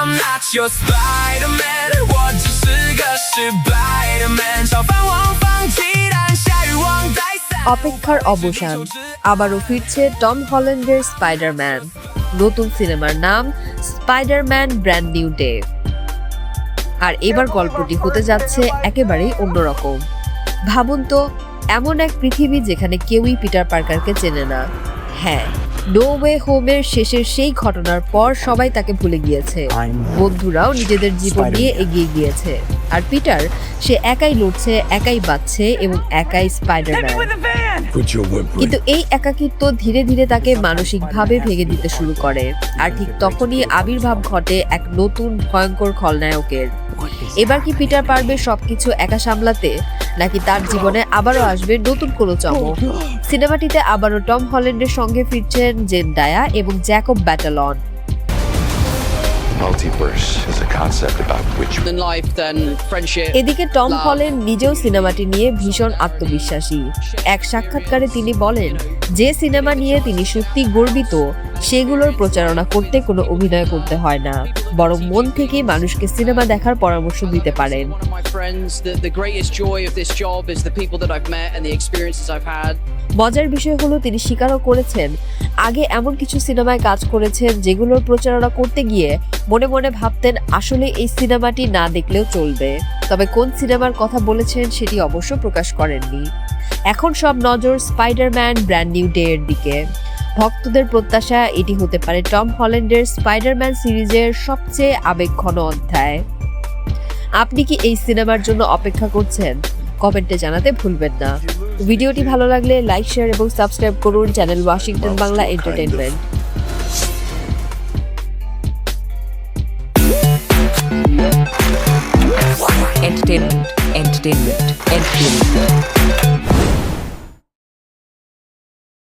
I'm not your Spider-Man， 我只是个失败的 man， 小饭王放弃，但下雨忘带伞。 অপেক্ষার অবসান, আবারও ফিরছে টম হল্যান্ডের স্পাইডারম্যান। নতুন সিনেমার নাম স্পাইডারম্যান ব্র্যান্ড নিউ ডে। আর এবার গল্পটি হতে যাচ্ছে একেবারেই অন্যরকম। ভাবুন তো, এমন এক পৃথিবী যেখানে কেউই পিটার পার্কারকে চেনে না। হ্যাঁ, নো ওয়ে হোমের শেষের সেই ঘটনার পর সবাই তাকে ভুলে গিয়েছে। বন্ধুরাও নিজেদের জীবন নিয়ে এগিয়ে গিয়েছে। আর পিটার, সে একাই লড়ছে, একাই বাঁচছে এবং একাই স্পাইডারম্যান। কিন্তু এই একাকিত্ব ধীরে ধীরে তাকে মানসিকভাবে ভেঙে দিতে শুরু করে। আর ঠিক তখনই আবির্ভাব ঘটে এক নতুন ভয়ঙ্কর খলনায়কের। এবার কি পিটার পারবে সবকিছু একা সামলাতে, নাকি তার জীবনে আবারও আসবে নতুন কোনো চমক? সিনেমাটিতে আবারও টম হল্যান্ডের সঙ্গে ফিরছেন জেন্ডায়া এবং জ্যাকব ব্যাটালন। এদিকে টম হল্যান্ড নিজেও সিনেমাটি নিয়ে ভীষণ আত্মবিশ্বাসী। এক সাক্ষাৎকারে তিনি বলেন, যে সিনেমা নিয়ে তিনি সত্যি গর্বিত সেগুলোর প্রচারণা করতে কোনো অভিনয় করতে হয় না, বরং মন থেকে মানুষকে সিনেমা দেখার পরামর্শ দিতে পারেন। মজার বিষয় হলো, তিনি স্বীকারও করেছেন আগে এমন কিছু সিনেমায় কাজ করেছেন যেগুলোর প্রচারণা করতে গিয়ে মনে মনে ভাবতেন আসলে এই সিনেমাটি না দেখলেও চলবে। তবে কোন সিনেমার কথা বলেছেন সেটি অবশ্য প্রকাশ করেননি। এখন সব নজর স্পাইডারম্যান ব্র্যান্ড নিউ ডে এর দিকে। ভক্তদের প্রত্যাশা এটি হতে পারে টম হল্যান্ডের স্পাইডারম্যান সিরিজের সবচেয়ে আবেগঘন অধ্যায়। আপনি কি এই সিনেমার জন্য অপেক্ষা করছেন? কমেন্টে জানাতে ভুলবেন না। ভিডিওটি ভালো লাগলে লাইক, শেয়ার এবং সাবস্ক্রাইব করুন channel Washington Bangla entertainment. Entertainment.